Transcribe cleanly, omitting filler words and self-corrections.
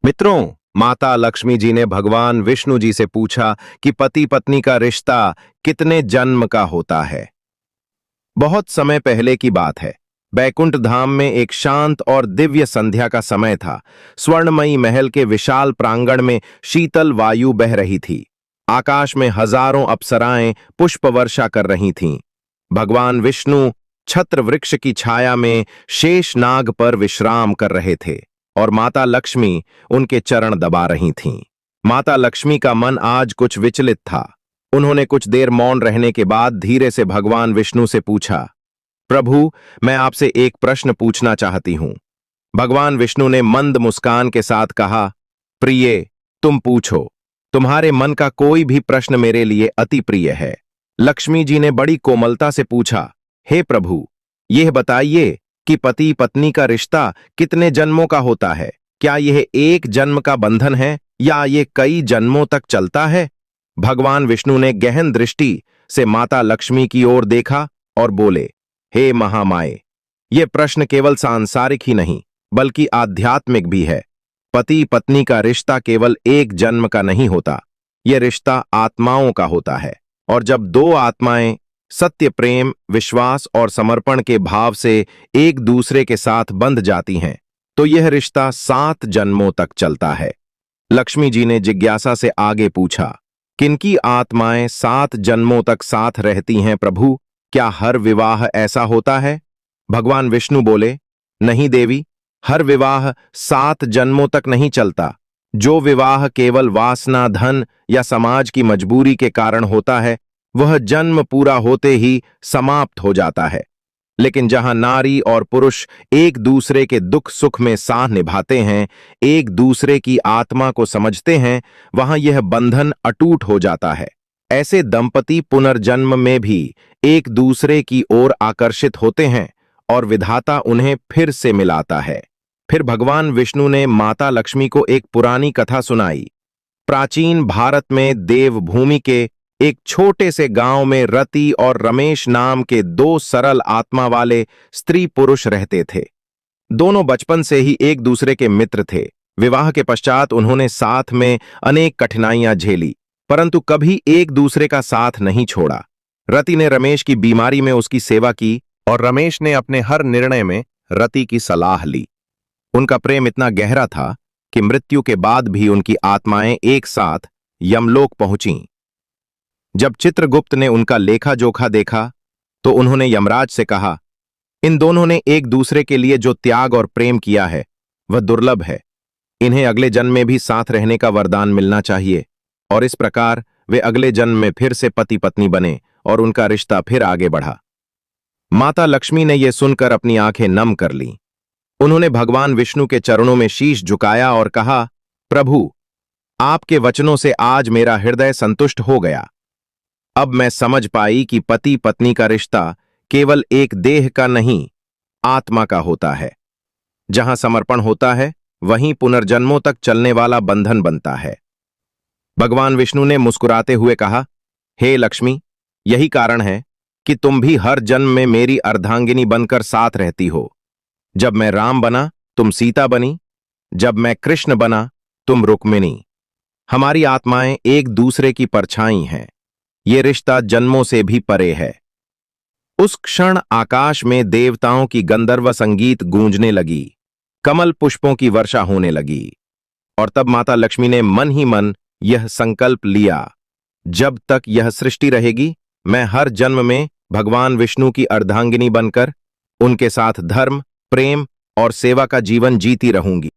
मित्रों, माता लक्ष्मी जी ने भगवान विष्णु जी से पूछा कि पति पत्नी का रिश्ता कितने जन्म का होता है। बहुत समय पहले की बात है। बैकुंठ धाम में एक शांत और दिव्य संध्या का समय था। स्वर्णमयी महल के विशाल प्रांगण में शीतल वायु बह रही थी। आकाश में हजारों अप्सराएं पुष्प वर्षा कर रही थीं। भगवान विष्णु छत्र वृक्ष की छाया में शेष नाग पर विश्राम कर रहे थे और माता लक्ष्मी उनके चरण दबा रही थीं। माता लक्ष्मी का मन आज कुछ विचलित था। उन्होंने कुछ देर मौन रहने के बाद धीरे से भगवान विष्णु से पूछा, प्रभु, मैं आपसे एक प्रश्न पूछना चाहती हूं। भगवान विष्णु ने मंद मुस्कान के साथ कहा, प्रिय, तुम पूछो। तुम्हारे मन का कोई भी प्रश्न मेरे लिए अति प्रिय है। लक्ष्मी जी ने बड़ी कोमलता से पूछा, हे प्रभु, यह बताइए कि पति पत्नी का रिश्ता कितने जन्मों का होता है? क्या यह एक जन्म का बंधन है या ये कई जन्मों तक चलता है? भगवान विष्णु ने गहन दृष्टि से माता लक्ष्मी की ओर देखा और बोले, हे महामाए, ये प्रश्न केवल सांसारिक ही नहीं बल्कि आध्यात्मिक भी है। पति पत्नी का रिश्ता केवल एक जन्म का नहीं होता, यह रिश्ता आत्माओं का होता है। और जब दो आत्माएं सत्य, प्रेम, विश्वास और समर्पण के भाव से एक दूसरे के साथ बंध जाती हैं, तो यह रिश्ता 7 जन्मों तक चलता है। लक्ष्मी जी ने जिज्ञासा से आगे पूछा, किनकी आत्माएं 7 जन्मों तक साथ रहती हैं प्रभु? क्या हर विवाह ऐसा होता है? भगवान विष्णु बोले, नहीं देवी, हर विवाह 7 जन्मों तक नहीं चलता। जो विवाह केवल वासना, धन या समाज की मजबूरी के कारण होता है, वह जन्म पूरा होते ही समाप्त हो जाता है। लेकिन जहां नारी और पुरुष एक दूसरे के दुख सुख में साथ निभाते हैं, एक दूसरे की आत्मा को समझते हैं, वहां यह बंधन अटूट हो जाता है। ऐसे दंपति पुनर्जन्म में भी एक दूसरे की ओर आकर्षित होते हैं और विधाता उन्हें फिर से मिलाता है। फिर भगवान विष्णु ने माता लक्ष्मी को एक पुरानी कथा सुनाई। प्राचीन भारत में देवभूमि के एक छोटे से गांव में रति और रमेश नाम के 2 सरल आत्मा वाले स्त्री पुरुष रहते थे। दोनों बचपन से ही एक दूसरे के मित्र थे। विवाह के पश्चात उन्होंने साथ में अनेक कठिनाइयां झेली, परंतु कभी एक दूसरे का साथ नहीं छोड़ा। रति ने रमेश की बीमारी में उसकी सेवा की और रमेश ने अपने हर निर्णय में रति की सलाह ली। उनका प्रेम इतना गहरा था कि मृत्यु के बाद भी उनकी आत्माएं एक साथ यमलोक पहुंचीं। जब चित्रगुप्त ने उनका लेखा जोखा देखा तो उन्होंने यमराज से कहा, इन दोनों ने एक दूसरे के लिए जो त्याग और प्रेम किया है वह दुर्लभ है। इन्हें अगले जन्म में भी साथ रहने का वरदान मिलना चाहिए और इस प्रकार वे अगले जन्म में फिर से पति पत्नी बने और उनका रिश्ता फिर आगे बढ़ा। माता लक्ष्मी ने यह सुनकर अपनी आंखें नम कर लीं। उन्होंने भगवान विष्णु के चरणों में शीश झुकाया और कहा, प्रभु, आपके वचनों से आज मेरा हृदय संतुष्ट हो गया। अब मैं समझ पाई कि पति पत्नी का रिश्ता केवल एक देह का नहीं, आत्मा का होता है। जहां समर्पण होता है वहीं पुनर्जन्मों तक चलने वाला बंधन बनता है। भगवान विष्णु ने मुस्कुराते हुए कहा, हे लक्ष्मी, यही कारण है कि तुम भी हर जन्म में मेरी अर्धांगिनी बनकर साथ रहती हो। जब मैं राम बना तुम सीता बनी, जब मैं कृष्ण बना तुम रुक्मिणी। हमारी आत्माएं एक दूसरे की परछाई हैं। ये रिश्ता जन्मों से भी परे है। उस क्षण आकाश में देवताओं की गंधर्व संगीत गूंजने लगी, कमल पुष्पों की वर्षा होने लगी और तब माता लक्ष्मी ने मन ही मन यह संकल्प लिया, जब तक यह सृष्टि रहेगी मैं हर जन्म में भगवान विष्णु की अर्धांगिनी बनकर उनके साथ धर्म, प्रेम और सेवा का जीवन जीती रहूंगी।